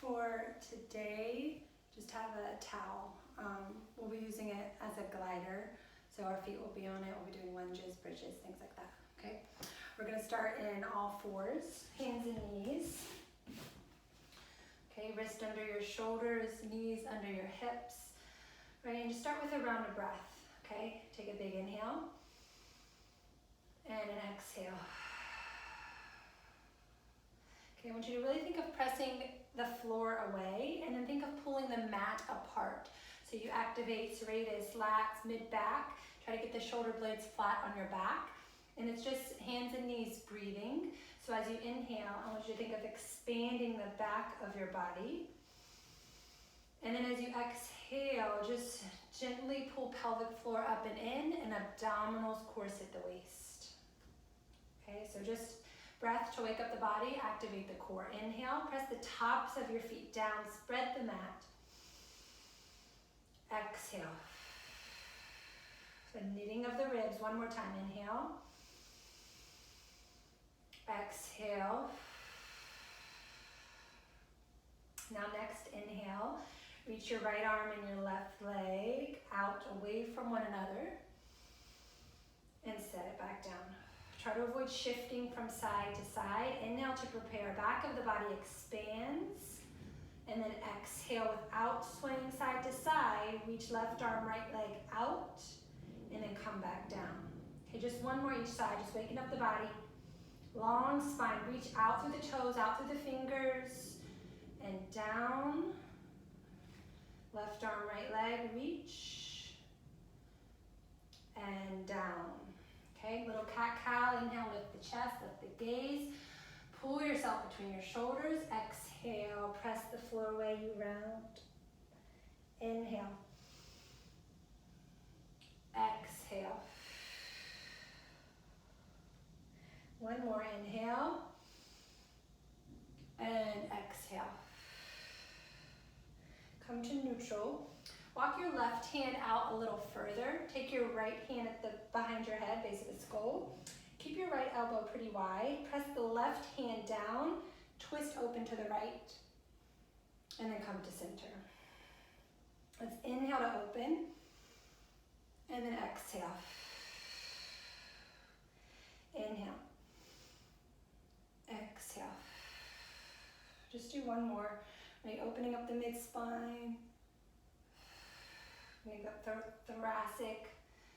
For today, just have a towel. We'll be using it as a glider, so our feet will be on it. We'll be doing lunges, bridges, things like that, okay? We're gonna start in all fours, hands and knees. Okay, wrist under your shoulders, knees under your hips. Right, and just start with a round of breath, okay? Take a big inhale, and an exhale. Okay, I want you to really think of pressing the floor away, and then think of pulling the mat apart. So you activate serratus, lats, mid-back. Try to get the shoulder blades flat on your back. And it's just hands and knees breathing. So as you inhale, I want you to think of expanding the back of your body. And then as you exhale, just gently pull pelvic floor up and in, and abdominals corset the waist. Okay, so just breath to wake up the body, activate the core. Inhale, press the tops of your feet down, spread the mat. Exhale. The knitting of the ribs, one more time. Inhale. Exhale. Now next, inhale. Reach your right arm and your left leg out away from one another. And set it back down. Try to avoid shifting from side to side. Inhale to prepare. Back of the body expands. And then exhale without swaying side to side. Reach left arm, right leg out. And then come back down. Okay, just one more each side. Just waking up the body. Long spine. Reach out through the toes, out through the fingers. And down. Left arm, right leg. Reach. And down. Okay, little cat-cow, inhale, lift the chest, lift the gaze. Pull yourself between your shoulders. Exhale, press the floor away, you round. Inhale. Exhale. One more, inhale. And exhale. Come to neutral. Walk your left hand out a little further. Take your right hand behind your head, base of the skull. Keep your right elbow pretty wide. Press the left hand down. Twist open to the right. And then come to center. Let's inhale to open. And then exhale. Inhale. Exhale. Just do one more. Right, opening up the mid-spine. Make up thoracic.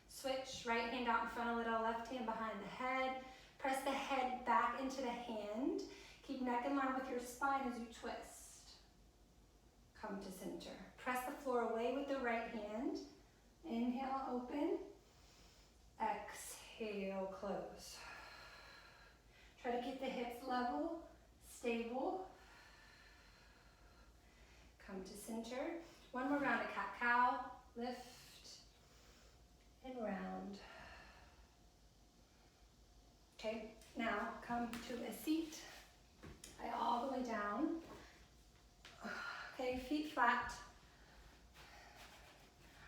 Switch, right hand out in front a little, left hand behind the head. Press the head back into the hand. Keep neck in line with your spine as you twist. Come to center. Press the floor away with the right hand. Inhale, open. Exhale, close. Try to keep the hips level, stable. Come to center. One more round of cat-cow. Lift and round. Okay, now come to a seat. Lie all the way down. Okay, feet flat.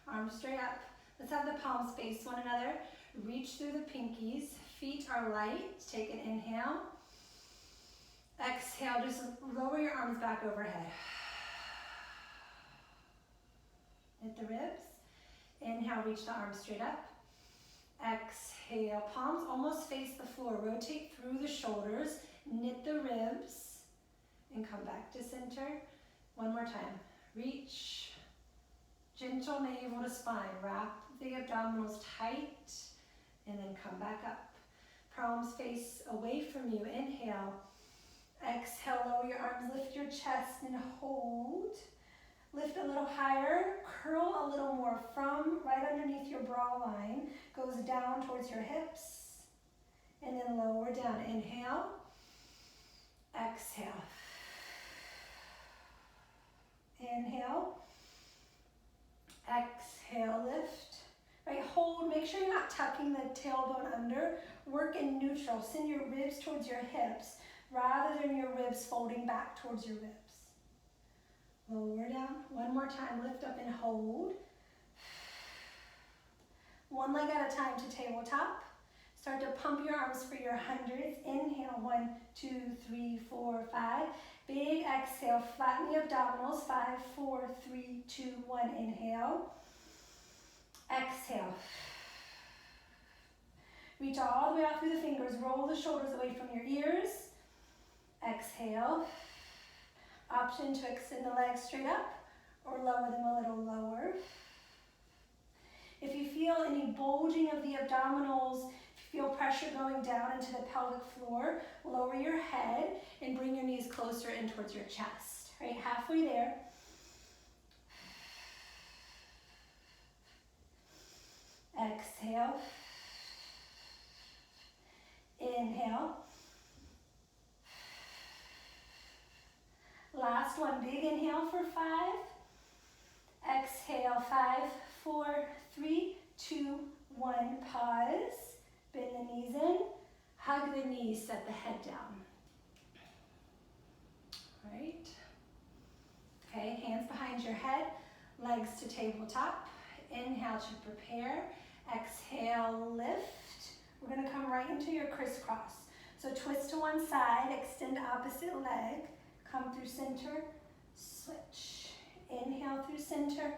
Arms straight up. Let's have the palms face one another. Reach through the pinkies. Feet are light. Take an inhale. Exhale, just lower your arms back overhead. Hit the ribs. Inhale, reach the arms straight up. Exhale, palms almost face the floor. Rotate through the shoulders. Knit the ribs. And come back to center. One more time. Reach. Gentle navel to spine. Wrap the abdominals tight. And then come back up. Palms face away from you. Inhale. Exhale, lower your arms. Lift your chest and hold. Lift a little higher, curl a little more from right underneath your bra line, goes down towards your hips, and then lower down. Inhale, exhale. Inhale, exhale, lift. Right, hold, make sure you're not tucking the tailbone under. Work in neutral, send your ribs towards your hips, rather than your ribs folding back towards your ribs. Lower down. One more time. Lift up and hold. One leg at a time to tabletop. Start to pump your arms for your hundreds. Inhale. 1, 2, 3, 4, 5. Big exhale, flatten the abdominals. 5, 4, 3, 2, 1. Inhale. Exhale. Reach all the way out through the fingers. Roll the shoulders away from your ears. Exhale. Option to extend the legs straight up or lower them a little lower. If you feel any bulging of the abdominals, if you feel pressure going down into the pelvic floor, lower your head and bring your knees closer in towards your chest. Right, halfway there. Exhale. Inhale. Last one, big inhale for 5. Exhale, 5, 4, 3, 2, 1. Pause. Bend the knees in. Hug the knees, set the head down. Right. Okay, hands behind your head, legs to tabletop. Inhale to prepare. Exhale, lift. We're going to come right into your crisscross. So twist to one side, extend opposite leg, come through center, switch. Inhale through center.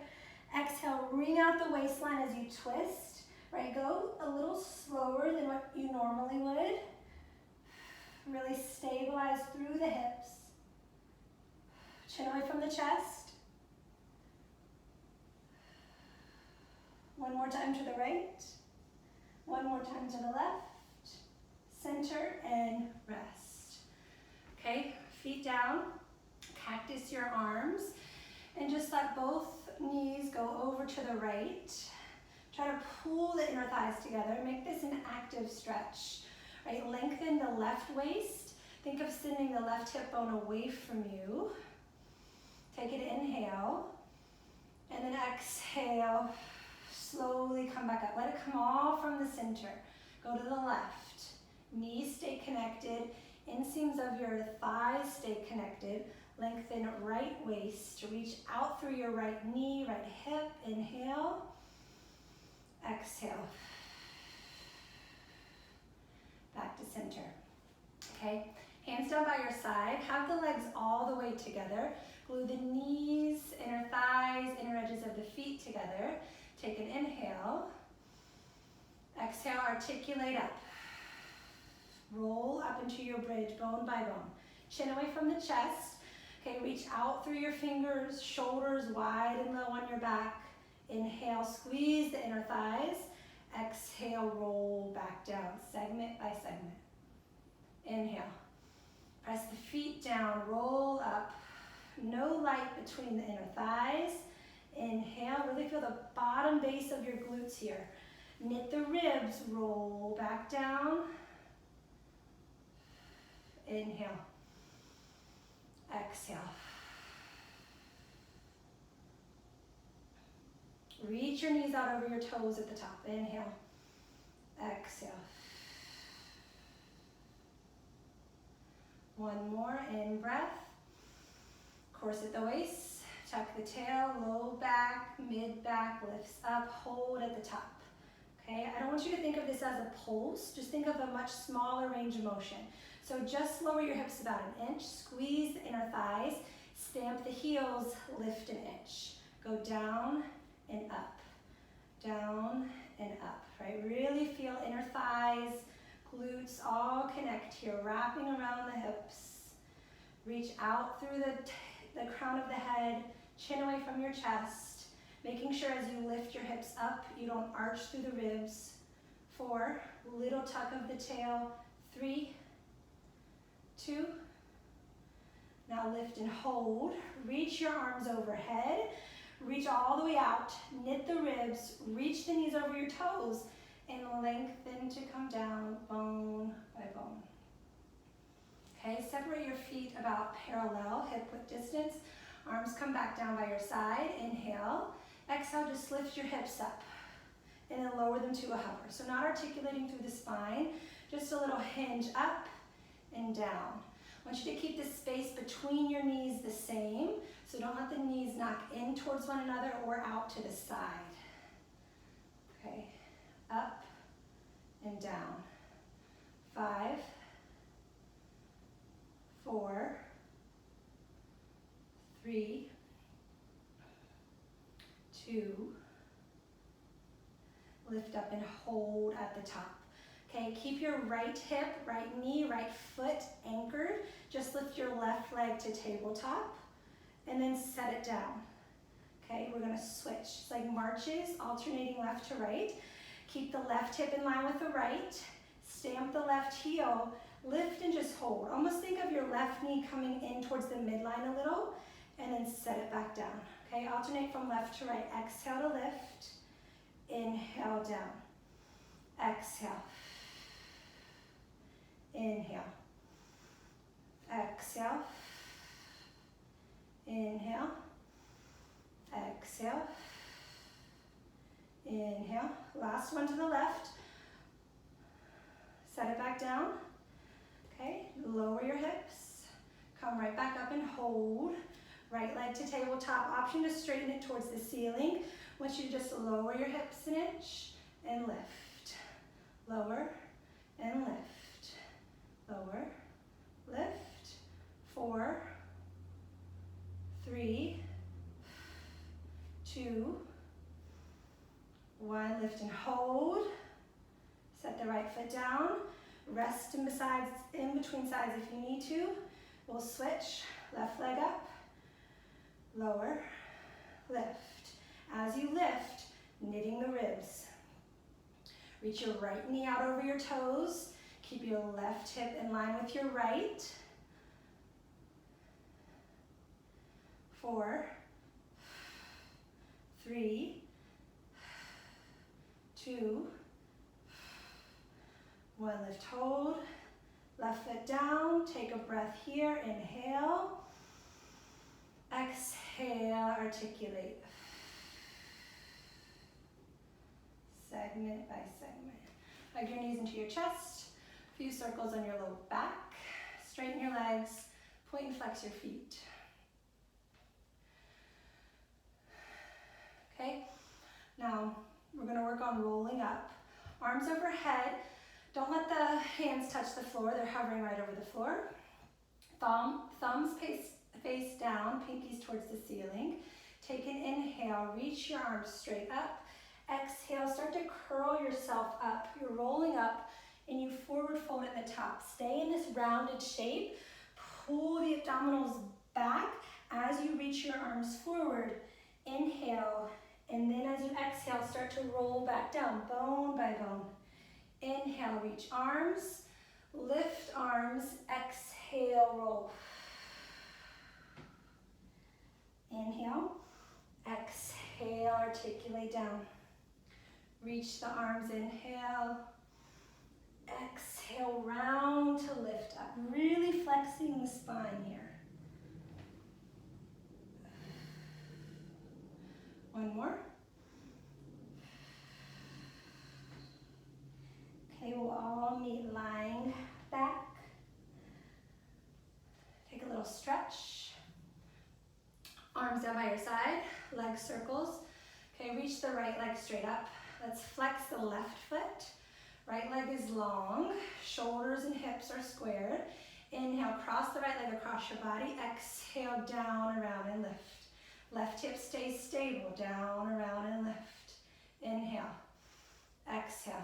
Exhale, wring out the waistline as you twist. Right, go a little slower than what you normally would. Really stabilize through the hips. Chin away from the chest. One more time to the right. One more time to the left. Center and rest. Okay, feet down. Cactus your arms. And just let both knees go over to the right. Try to pull the inner thighs together. Make this an active stretch. Right, lengthen the left waist. Think of sending the left hip bone away from you. Take it, inhale. And then exhale. Slowly come back up. Let it come all from the center. Go to the left. Knees stay connected. Inseams of your thighs stay connected. Lengthen right waist. Reach out through your right knee, right hip. Inhale. Exhale. Back to center. Okay, hands down by your side. Have the legs all the way together. Glue the knees, inner thighs, inner edges of the feet together. Take an inhale. Exhale, articulate up. Roll up into your bridge, bone by bone. Chin away from the chest. Okay, reach out through your fingers, shoulders wide and low on your back. Inhale, squeeze the inner thighs. Exhale, roll back down, segment by segment. Inhale. Press the feet down, roll up. No light between the inner thighs. Inhale, really feel the bottom base of your glutes here. Knit the ribs, roll back down. Inhale. Exhale. Reach your knees out over your toes at the top. Inhale. Exhale. One more in breath. Corset the waist. Tuck the tail. Low back, mid back lifts up. Hold at the top. Okay, I don't want you to think of this as a pulse. Just think of a much smaller range of motion. So just lower your hips about an inch. Squeeze the inner thighs. Stamp the heels. Lift an inch. Go down and up, down and up, right? Really feel inner thighs, glutes all connect here, wrapping around the hips. Reach out through the crown of the head, chin away from your chest, making sure as you lift your hips up, you don't arch through the ribs. 4, little tuck of the tail. 3, 2, now lift and hold. Reach your arms overhead. Reach all the way out, knit the ribs, reach the knees over your toes, and lengthen to come down bone by bone. Okay, separate your feet about parallel, hip width distance. Arms come back down by your side. Inhale. Exhale, just lift your hips up and then lower them to a hover. So not articulating through the spine, just a little hinge up and down. I want you to keep the space between your knees the same, so don't let the knees knock in towards one another or out to the side. Okay, up and down. 5, 4, 3, 2, lift up and hold at the top. Okay, keep your right hip, right knee, right foot anchored. Just lift your left leg to tabletop and then set it down. Okay, we're gonna switch. It's like marches, alternating left to right. Keep the left hip in line with the right. Stamp the left heel. Lift and just hold. Almost think of your left knee coming in towards the midline a little and then set it back down. Okay, alternate from left to right. Exhale to lift. Inhale down. Exhale. Inhale. Exhale. Inhale. Exhale. Inhale. Last one to the left. Set it back down. Okay, lower your hips. Come right back up and hold. Right leg to tabletop. Option to straighten it towards the ceiling. Once you just lower your hips an inch and lift. Lower and lift. Lower, lift. 4, 3, 2, 1. Lift and hold. Set the right foot down. Rest in between sides if you need to. We'll switch. Left leg up. Lower, lift. As you lift, knitting the ribs. Reach your right knee out over your toes. Keep your left hip in line with your right. 4, 3, 2, 1. Lift, hold. Left foot down. Take a breath here. Inhale. Exhale, articulate. Segment by segment. Hug your knees into your chest. A few circles on your low back. Straighten your legs. Point and flex your feet. Okay, now we're going to work on rolling up. Arms overhead. Don't let the hands touch the floor. They're hovering right over the floor. Thumbs face down, pinkies towards the ceiling. Take an inhale, reach your arms straight up. Exhale, start to curl yourself up. You're rolling up and you forward fold at the top. Stay in this rounded shape. Pull the abdominals back as you reach your arms forward. Inhale, and then as you exhale, start to roll back down, bone by bone. Inhale, reach arms, lift arms, exhale, roll. Inhale, exhale, articulate down. Reach the arms, inhale, exhale, round to lift up. Really flexing the spine here. One more. Okay, we'll all meet lying back. Take a little stretch. Arms down by your side, leg circles. Okay, reach the right leg straight up. Let's flex the left foot. Right leg is long, shoulders and hips are squared. Inhale, cross the right leg across your body. Exhale, down, around, and lift. Left hip stays stable, down, around, and lift. Inhale, exhale,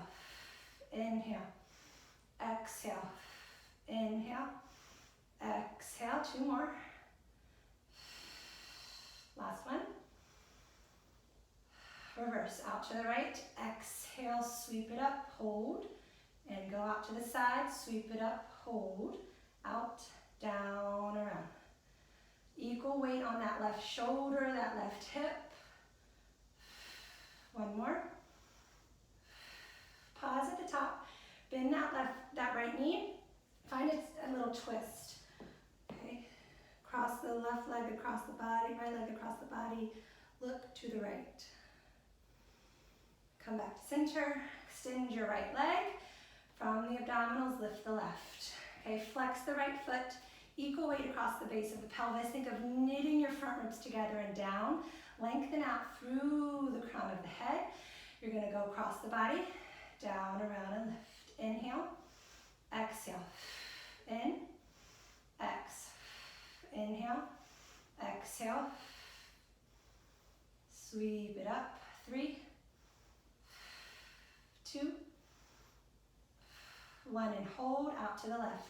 inhale, exhale, inhale, exhale. 2 more. Last one. Reverse, out to the right, exhale, sweep it up, hold, and go out to the side, sweep it up, hold, out, down, around. Equal weight on that left shoulder, that left hip. 1 more. Pause at the top, bend that right knee, find a little twist. Okay, cross the left leg across the body, right leg across the body, look to the right. Come back to center, extend your right leg. From the abdominals, lift the left. Okay, flex the right foot, equal weight across the base of the pelvis. Think of knitting your front ribs together and down. Lengthen out through the crown of the head. You're gonna go across the body, down, around, and lift. Inhale, exhale, in, exhale, inhale, Exhale. Sweep it up. 3, 2, 1, and hold out to the left.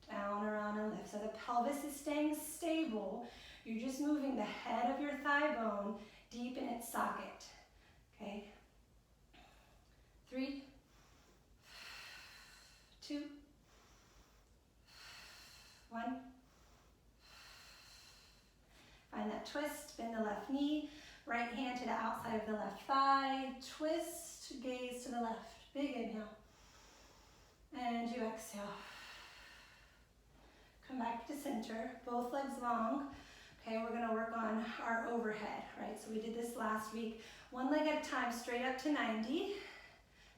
Down, around, and lift. So the pelvis is staying stable. You're just moving the head of your thigh bone deep in its socket. Okay? 3, 2, 1. Find that twist, bend the left knee, right hand to the outside of the left thigh, twist, gaze to the left. Big inhale. And you exhale. Come back to center, both legs long. Okay, we're gonna work on our overhead, right? So we did this last week. One leg at a time, straight up to 90.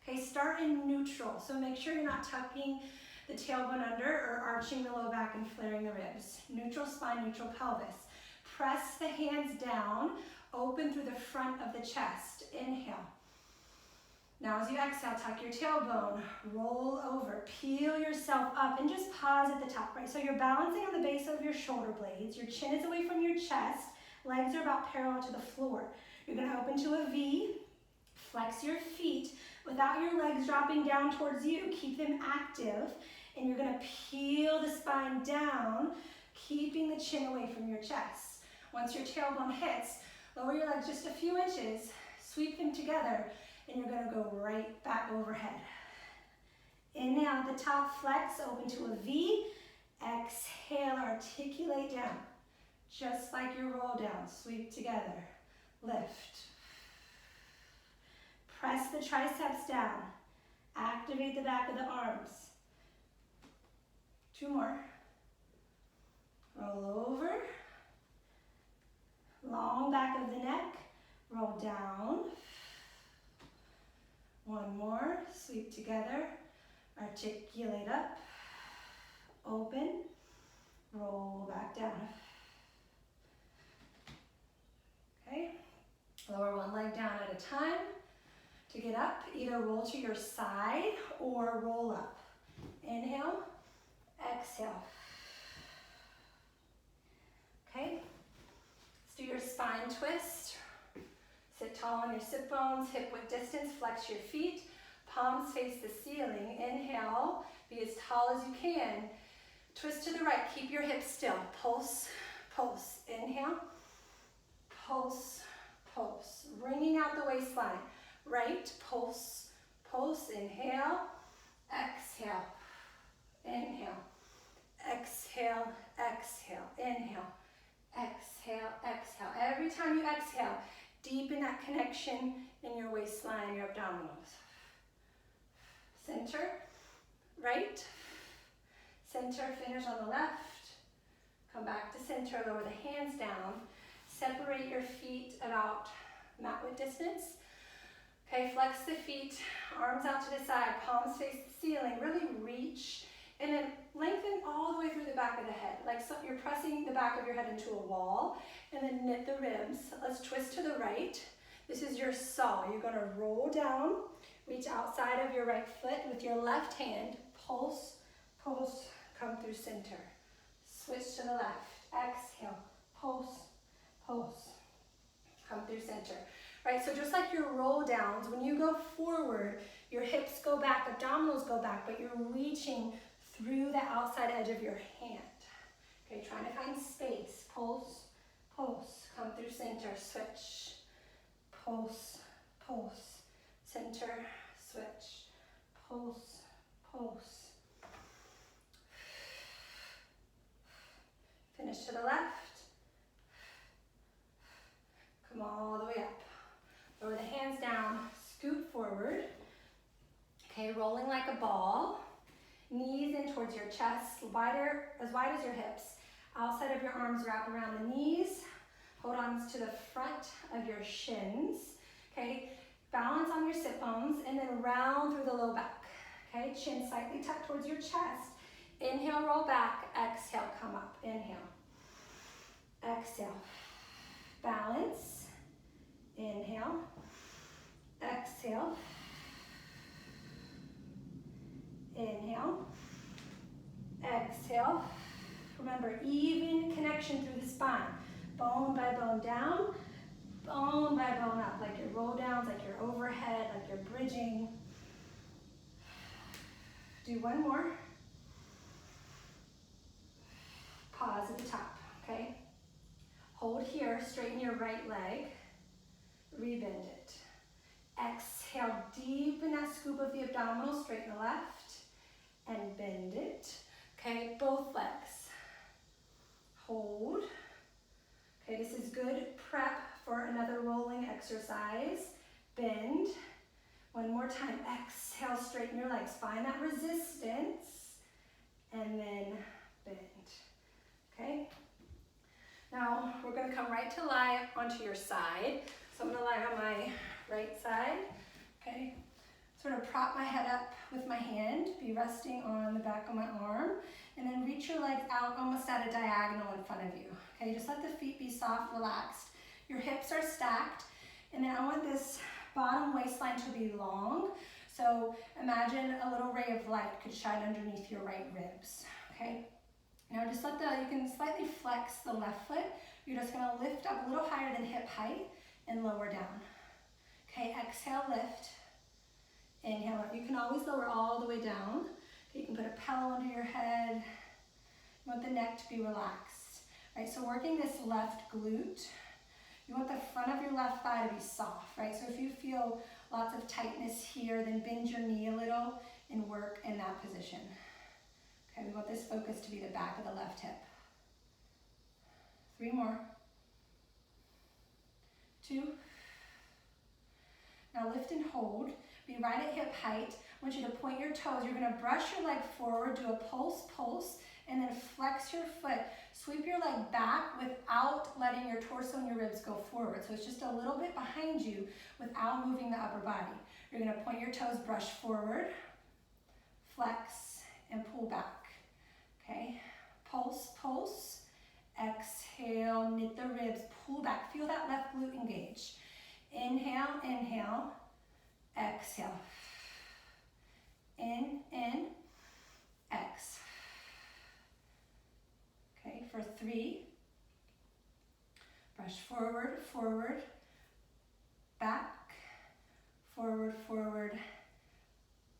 Okay, start in neutral. So make sure you're not tucking the tailbone under or arching the low back and flaring the ribs. Neutral spine, neutral pelvis. Press the hands down, open through the front of the chest. Inhale. Now as you exhale, tuck your tailbone, roll over, peel yourself up, and just pause at the top, right? So you're balancing on the base of your shoulder blades, your chin is away from your chest, legs are about parallel to the floor. You're gonna open to a V, flex your feet without your legs dropping down towards you, keep them active, and you're gonna peel the spine down, keeping the chin away from your chest. Once your tailbone hits, lower your legs just a few inches, sweep them together, and you're gonna go right back overhead. Inhale at the top, flex, open to a V. Exhale, articulate down. Just like your roll down, sweep together, lift. Press the triceps down. Activate the back of the arms. 2 more. Roll over. Long back of the neck, roll down. 1 more, sweep together, articulate up, open, roll back down. Okay, lower one leg down at a time. To get up, either roll to your side or roll up. Inhale, exhale. Okay, let's do your spine twist. Sit tall on your sit bones, hip width distance, flex your feet, palms face the ceiling. Inhale, be as tall as you can. Twist to the right, keep your hips still. Pulse, pulse. Inhale, pulse, pulse. Bringing out the waistline. Right, pulse, pulse. Inhale, exhale, inhale, exhale, exhale, inhale, exhale, exhale. Every time you exhale, deepen that connection in your waistline, your abdominals. Center, right, center, finish on the left. Come back to center, lower the hands down. Separate your feet about mat width distance. Okay, flex the feet, arms out to the side, palms face the ceiling. Really reach and then lengthen all the way through the back of the head. Like so you're pressing the back of your head into a wall, and then knit the ribs. Let's twist to the right. This is your saw. You're gonna roll down, reach outside of your right foot with your left hand. Pulse, pulse, come through center. Switch to the left. Exhale, pulse, pulse, come through center. Right, so just like your roll downs, when you go forward, your hips go back, abdominals go back, but you're reaching through the outside edge of your hand. Okay, trying to find space. Pulse, pulse, come through center, switch. Pulse, pulse, center, switch. Pulse, pulse. Finish to the left. Come all the way up. Lower the hands down, scoot forward. Okay, rolling like a ball. Knees in towards your chest, wider, as wide as your hips. Outside of your arms, wrap around the knees. Hold on to the front of your shins. Okay, balance on your sit bones and then round through the low back. Okay, chin slightly tucked towards your chest. Inhale, roll back. Exhale, come up. Inhale. Exhale. Balance. Inhale. Exhale. Inhale. Exhale. Remember, even connection through the spine. bone by bone down, bone by bone up, like your roll downs, like your overhead, like you're bridging. Do one more. Pause at the top, okay? Hold here, straighten your right leg, rebend it. Exhale, deepen that scoop of the abdominal, straighten the left, and bend it. Okay, both legs. Hold. Okay, this is good prep for another rolling exercise. Bend. One more time. Exhale, straighten your legs. Find that resistance, and then bend. Okay? Now, we're going to come right to lie onto your side. So I'm going to lie on my right side. Okay? Sort of prop my head up with my hand, be resting on the back of my arm, and then reach your legs out almost at a diagonal in front of you. Okay, just let the feet be soft, relaxed. Your hips are stacked, and then I want this bottom waistline to be long. So imagine a little ray of light could shine underneath your right ribs. Okay, now just you can slightly flex the left foot. You're just gonna lift up a little higher than hip height and lower down. Okay, exhale, lift. Inhale, you can always lower all the way down. Okay, you can put a pillow under your head. You want the neck to be relaxed. Right, so working this left glute, you want the front of your left thigh to be soft, right? So if you feel lots of tightness here, then bend your knee a little and work in that position. Okay, we want this focus to be the back of the left hip. 3 more. 2. Now lift and hold. Be right at hip height. I want you to point your toes. You're going to brush your leg forward, do a pulse, pulse, and then flex your foot. Sweep your leg back without letting your torso and your ribs go forward. So it's just a little bit behind you without moving the upper body. You're going to point your toes, brush forward, flex, and pull back. Okay, pulse, pulse. Exhale, knit the ribs, pull back. Feel that left glute engage. Inhale, inhale. Exhale. In, X. Okay, for 3. Brush forward, forward, back, forward, forward,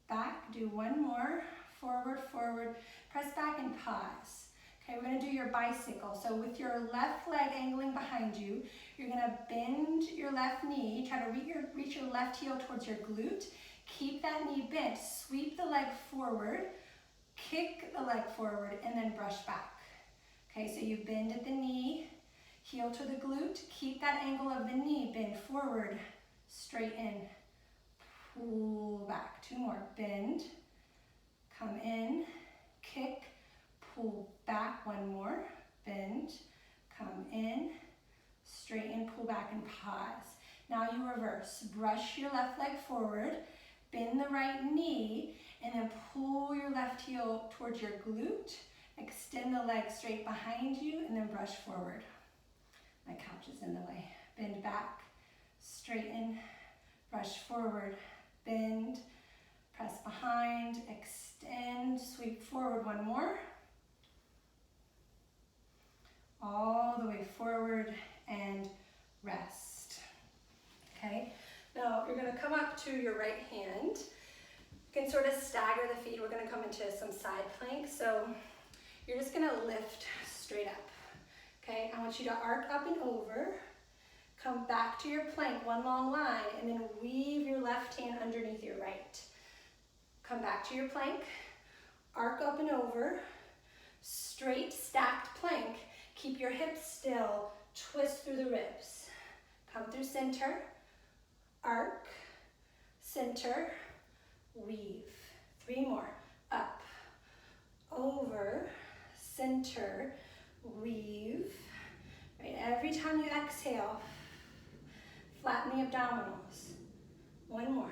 back. Do one more. Forward, forward. Press back and pause. Okay, we're going to do your bicycle. So with your left leg angling behind you, you're going to bend your left knee. Try to reach your left heel towards your glute. Keep that knee bent. Sweep the leg forward. Kick the leg forward and then brush back. Okay, so you bend at the knee, heel to the glute. Keep that angle of the knee. Bend forward, straighten, pull back. 2 more. Bend, come in, kick, pull back. 1 more. Bend, come in, straighten, pull back, and pause. Now you reverse. Brush your left leg forward, bend the right knee, and then pull your left heel towards your glute. Extend the leg straight behind you, and then brush forward. My couch is in the way. Bend back, straighten, brush forward, bend, press behind, extend, sweep forward. 1 more. All the way forward and rest. Okay, now you're going to come up to your right hand. You can sort of stagger the feet. We're going to come into some side plank. So you're just going to lift straight up. Okay, I want you to arc up and over. Come back to your plank, one long line, and then weave your left hand underneath your right. Come back to your plank, arc up and over, straight stacked plank. Keep your hips still, twist through the ribs. Come through center, arc, center, weave. 3 more. Up, over, center, weave. Right, every time you exhale, flatten the abdominals. 1 more.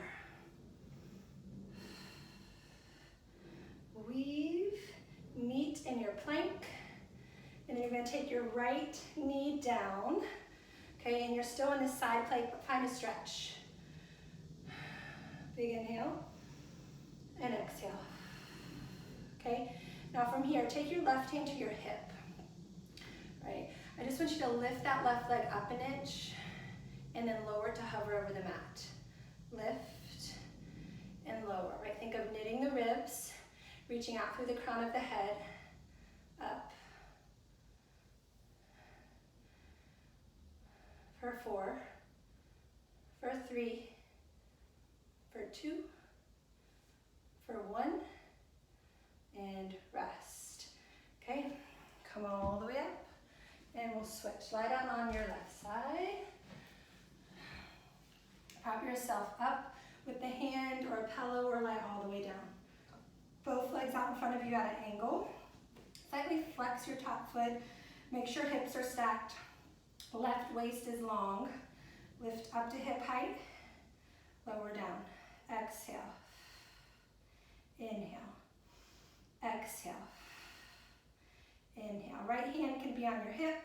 Weave, meet in your plank. And then you're going to take your right knee down. Okay, and you're still in this side plank, but find a stretch. Big inhale and exhale. Okay, now from here, take your left hand to your hip. Right, I just want you to lift that left leg up an inch and then lower to hover over the mat. Lift and lower, right? Think of knitting the ribs, reaching out through the crown of the head, up. For 4, for 3, for 2, for 1, and rest. Okay, come all the way up, and we'll switch. Lie down on your left side. Prop yourself up with the hand or a pillow, or lie all the way down. Both legs out in front of you at an angle. Slightly flex your top foot. Make sure hips are stacked. Left waist is long. Lift up to hip height. Lower down. Exhale. Inhale. Exhale. Inhale. Right hand can be on your hip.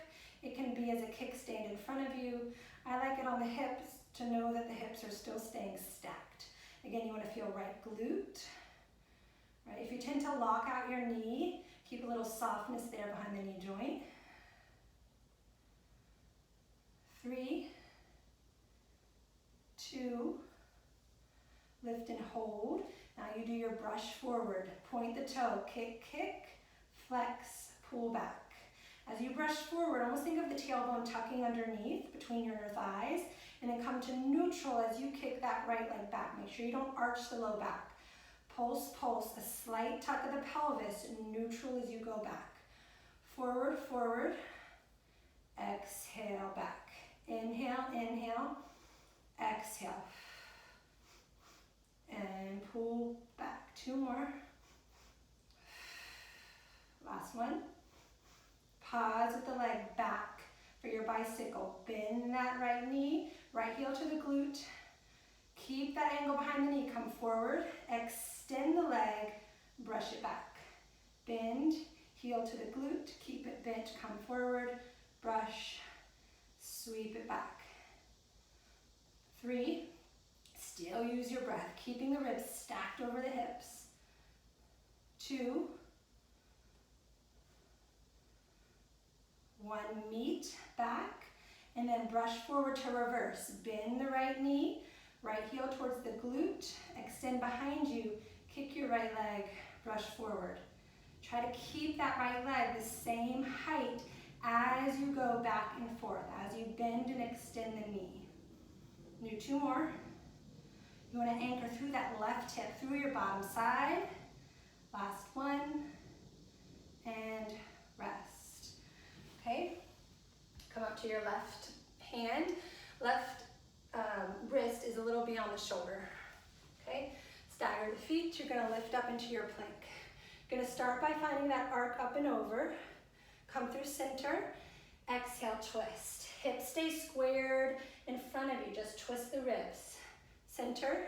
It can be as a kickstand in front of you. I like it on the hips to know that the hips are still staying stacked. Again, you want to feel right glute. Right? If you tend to lock out your knee, keep a little softness there behind the knee joint. 3, 2, lift and hold. Now you do your brush forward. Point the toe, kick, kick, flex, pull back. As you brush forward, almost think of the tailbone tucking underneath between your inner thighs, and then come to neutral as you kick that right leg back. Make sure you don't arch the low back. Pulse, pulse, a slight tuck of the pelvis, neutral as you go back. Forward, forward, exhale, back. Inhale, inhale, exhale. And pull back. 2 more. Last one. Pause with the leg back for your bicycle. Bend that right knee, right heel to the glute. Keep that angle behind the knee. Come forward, extend the leg, brush it back. Bend, heel to the glute, keep it bent, come forward, brush, sweep it back. 3, still use your breath, keeping the ribs stacked over the hips. 2, 1, meet back, and then brush forward to reverse. Bend the right knee, right heel towards the glute, extend behind you, kick your right leg, brush forward. Try to keep that right leg the same height as you go back and forth, as you bend and extend the knee. Do 2 more. You want to anchor through that left hip, through your bottom side. Last one, and rest. Okay, come up to your left hand. Left wrist is a little beyond the shoulder. Okay, stagger the feet. You're going to lift up into your plank. You're going to start by finding that arc up and over. Come through center. Exhale, twist. Hips stay squared in front of you. Just twist the ribs. Center,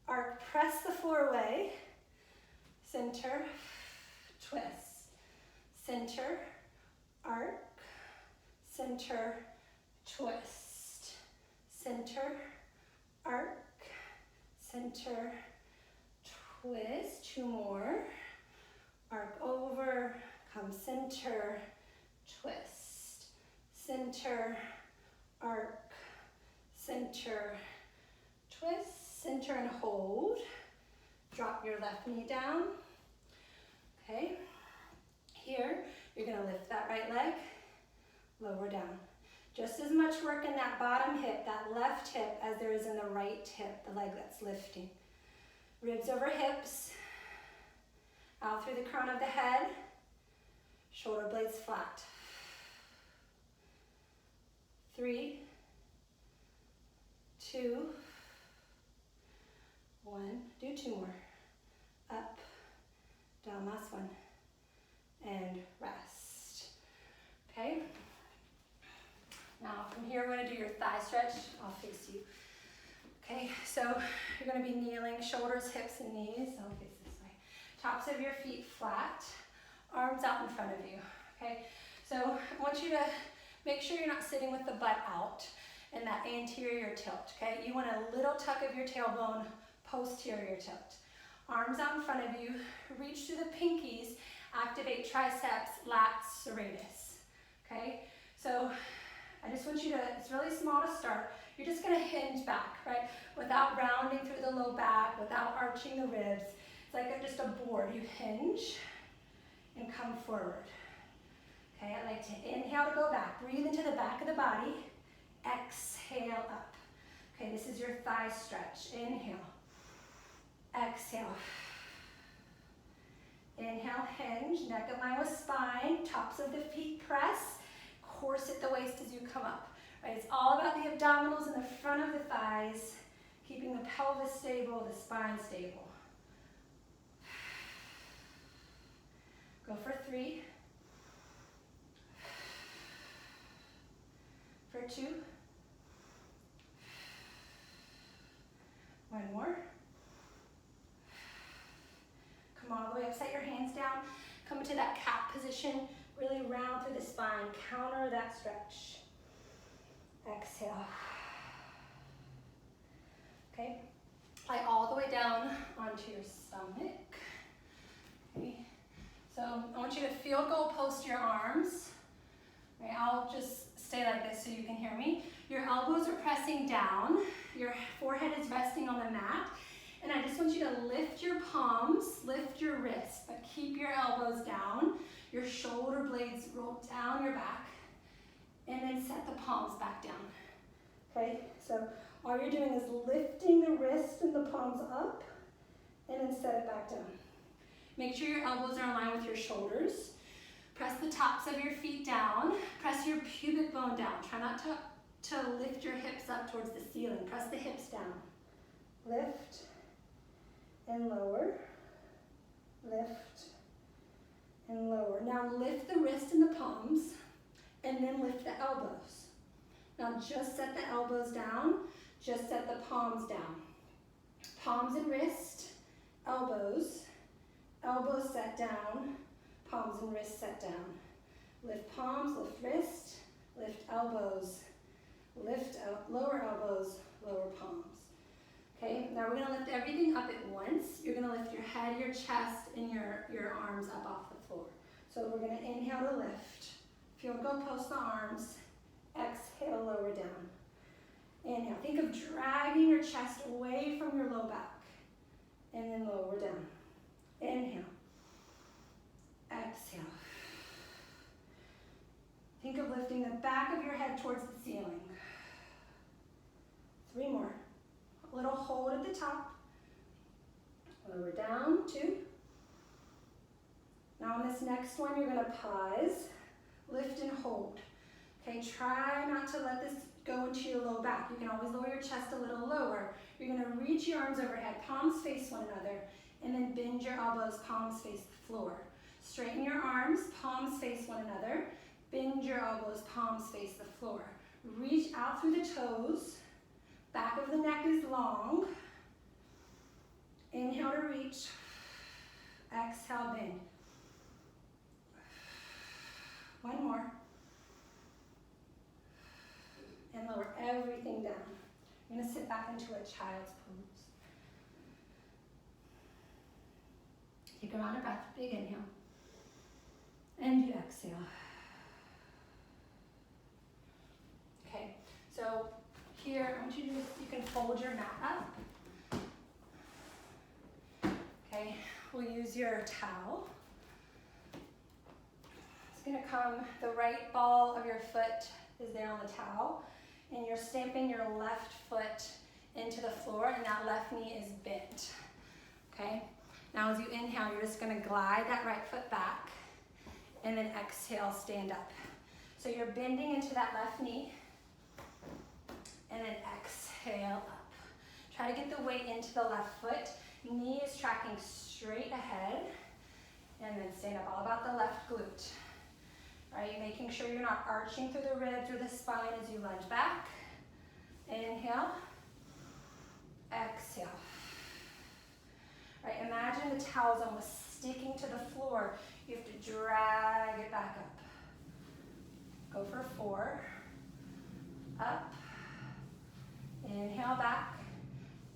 arc, press the floor away. Center, twist. Center, arc, center, twist. Center, arc, center, twist. 2 more. Arc over, come center, twist. Center, arc, center, twist, center and hold. Drop your left knee down. Okay. Here, you're going to lift that right leg, lower down. Just as much work in that bottom hip, that left hip, as there is in the right hip, the leg that's lifting. Ribs over hips, out through the crown of the head, shoulder blades flat. 3, 2, 1, do 2 more. Up, down, last one, and rest. Okay? Now from here, we're going to do your thigh stretch. I'll face you. Okay, so you're going to be kneeling, shoulders, hips, and knees. I'll face this way. Tops of your feet flat, arms out in front of you. Okay, so I want you to make sure you're not sitting with the butt out in that anterior tilt. Okay, you want a little tuck of your tailbone, posterior tilt. Arms out in front of you, reach through the pinkies, activate triceps, lats, serratus. Okay, So I just want you to, it's really small to start. You're just gonna hinge back, right? Without rounding through the low back, without arching the ribs. It's like just a board. You hinge and come forward. Okay, I like to inhale to go back. Breathe into the back of the body. Exhale up. Okay, this is your thigh stretch. Inhale. Exhale. Inhale, hinge, neck in line with spine, tops of the feet press, corset the waist as you come up. Right, it's all about the abdominals in the front of the thighs, keeping the pelvis stable, the spine stable. Go for 3. For 2. 1 more. Come all the way up, set your hands down. Come into that cat position, really round through the spine. Counter that stretch. Exhale. Okay, lie all the way down onto your stomach. Okay, so I want you to field goal post your arms. Right, I'll just stay like this so you can hear me. Your elbows are pressing down. Your forehead is resting on the mat. And I just want you to lift your palms, lift your wrists, but keep your elbows down. Your shoulder blades roll down your back. And then set the palms back down. Okay, so all you're doing is lifting the wrist and the palms up, and then set it back down. Make sure your elbows are in line with your shoulders. Press the tops of your feet down. Press your pubic bone down. Try not to lift your hips up towards the ceiling. Press the hips down. Lift and lower. Lift and lower. Now lift the wrist and the palms, and then lift the elbows. Now just set the elbows down, just set the palms down. Palms and wrist, elbows, elbows set down, palms and wrist set down. Lift palms, lift wrist, lift elbows, lift lower elbows, lower palms. Okay, now we're gonna lift everything up at once. You're gonna lift your head, your chest, and your arms up off the floor. So we're gonna inhale to lift. Field goal post the arms. Exhale, lower down. Inhale. Think of dragging your chest away from your low back. And then lower down. Inhale. Exhale. Think of lifting the back of your head towards the ceiling. 3 more. A little hold at the top. Lower down. 2. Now on this next one, you're going to pause, lift and hold. Okay, try not to let this go into your low back. You can always lower your chest a little lower. You're going to reach your arms overhead, palms face one another, and then bend your elbows, palms face the floor. Straighten your arms, palms face one another. Bend your elbows, palms face the floor. Reach out through the toes. Back of the neck is long. Inhale to reach. Exhale, bend. 1 more. And lower everything down. You're going to sit back into a child's pose. Take a round of breath, big inhale. And you exhale. Okay, so here, I want you to you can fold your mat up. Okay, we'll use your towel. It's going to come, the right ball of your foot is there on the towel, and you're stamping your left foot into the floor, and that left knee is bent. Okay, now as you inhale, you're just going to glide that right foot back, and then exhale, stand up. So you're bending into that left knee, and then exhale up. Try to get the weight into the left foot. Knee is tracking straight ahead, and then stand up. All about the left glute. Right, making sure you're not arching through the ribs or the spine as you lunge back. Inhale, exhale. Right, imagine the towel's almost sticking to the floor. You have to drag it back up. Go for 4. Up. Inhale back.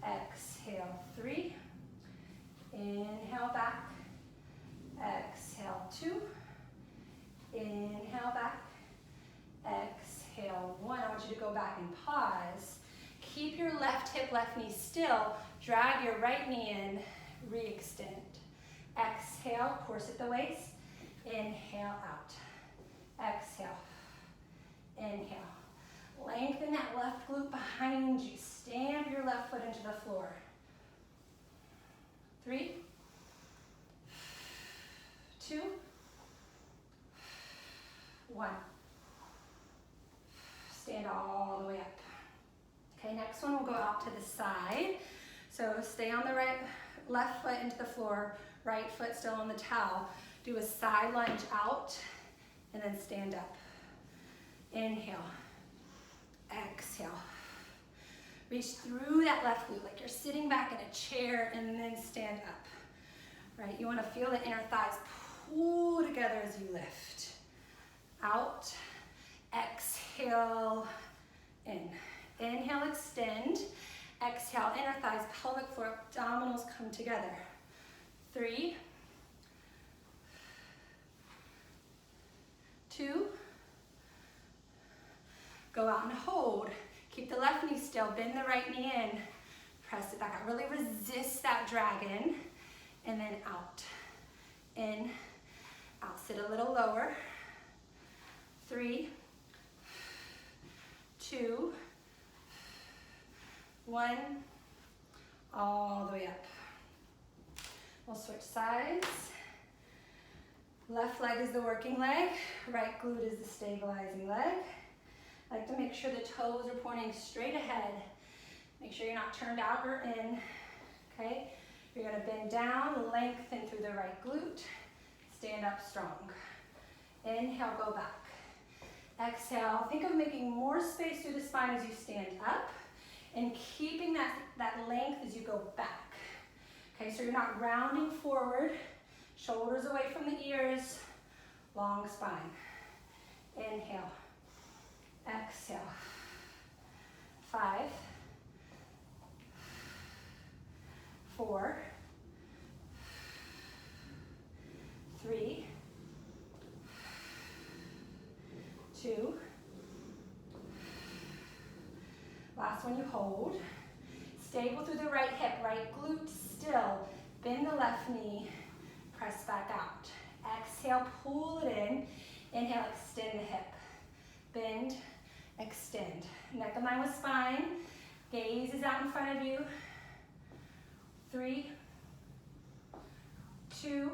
Exhale 3. Inhale back. Exhale 2. Inhale back. Exhale, 1. I want you to go back and pause. Keep your left hip, left knee still. Drag your right knee in, re-extend. Exhale, corset the waist. Inhale, out. Exhale, inhale. Lengthen that left glute behind you. Stamp your left foot into the floor. 3, 2, 1. Stand all the way up. Okay, next one we'll go out to the side. So stay on the left foot into the floor, right foot still on the towel. Do a side lunge out and then stand up. Inhale, exhale. Reach through that left glute like you're sitting back in a chair and then stand up. Right, you want to feel the inner thighs pull together as you lift. Out, exhale, in. Inhale, extend. Exhale, inner thighs, pelvic floor, abdominals come together. 3, 2, go out and hold. Keep the left knee still, bend the right knee in, press it back out. Really resist that dragon, and then out. In, out, sit a little lower. 3, 2, 1, all the way up. We'll switch sides. Left leg is the working leg, right glute is the stabilizing leg. I like to make sure the toes are pointing straight ahead. Make sure you're not turned out or in, okay? You're gonna bend down, lengthen through the right glute, stand up strong. Inhale, go back. Exhale, think of making more space through the spine as you stand up and keeping that length as you go back. Okay, so you're not rounding forward, shoulders away from the ears, long spine. Inhale, exhale. 5, 4, 3, 2, last one you hold. Stable through the right hip, right glute still. Bend the left knee, press back out. Exhale, pull it in. Inhale, extend the hip. Bend, extend. Neck in line with spine. Gaze is out in front of you. 3, 2,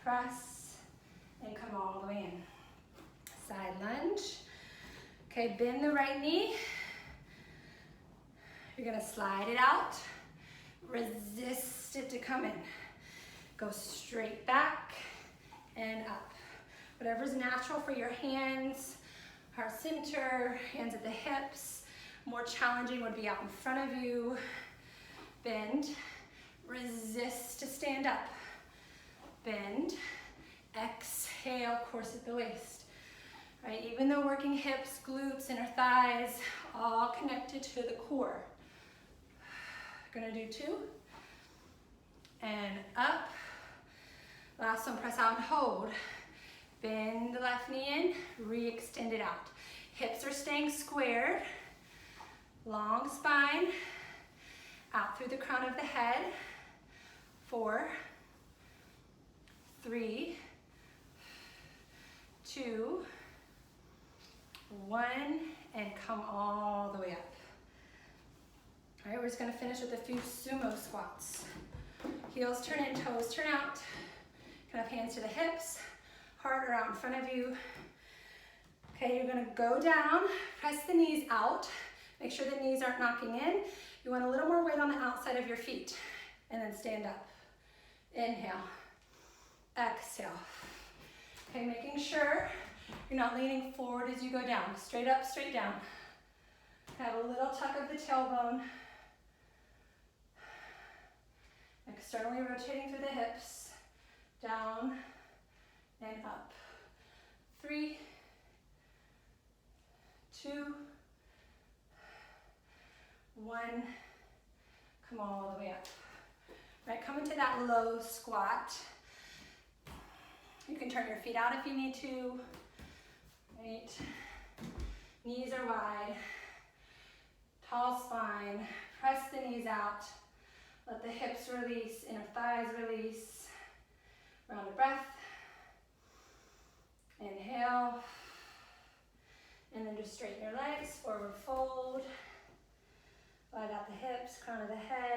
press, and come all the way in. Side lunge. Okay, bend the right knee. You're gonna slide it out. Resist it to come in. Go straight back and up. Whatever's natural for your hands, heart center, hands at the hips. More challenging would be out in front of you. Bend, resist to stand up. Bend, exhale, corset the waist. Right, even though working hips, glutes, inner thighs, all connected to the core. Gonna do 2. And up. Last one, press out and hold. Bend the left knee in, re-extend it out. Hips are staying squared. Long spine. Out through the crown of the head. 4, 3, 2, 1, and come all the way up. All right, we're just gonna finish with a few sumo squats. Heels turn in, toes turn out. Kind of hands to the hips, heart are out in front of you. Okay, you're gonna go down, press the knees out. Make sure the knees aren't knocking in. You want a little more weight on the outside of your feet. And then stand up. Inhale, exhale. Okay, making sure you're not leaning forward as you go down. Straight up, straight down. Have a little tuck of the tailbone. Externally rotating through the hips. Down and up. 3, 2, 1. Come all the way up. All right, come into that low squat. You can turn your feet out if you need to. Right. Knees are wide. Tall spine. Press the knees out. Let the hips release, inner thighs release. Round of breath. Inhale. And then just straighten your legs, forward fold. Wide out the hips, crown of the head.